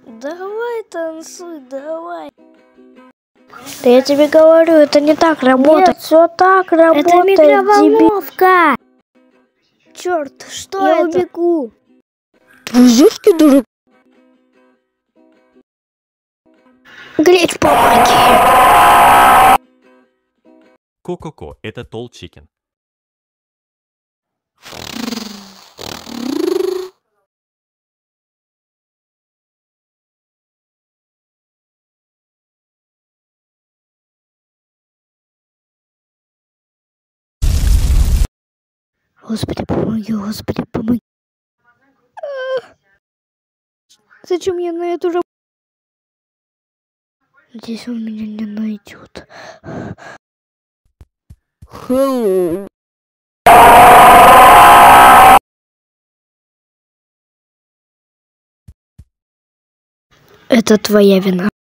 Давай танцуй, давай. Да я тебе говорю, это не так работает. Нет, все так работает. Это микроволновка. Черт, что я это? Я убегу. Пузырки, дурак. Греть, помоги. Ко-ко-ко, это Tall Chicken. Господи, помоги, Господи, помоги. Зачем я на эту работу? Надеюсь, он меня не найдет. Это твоя вина.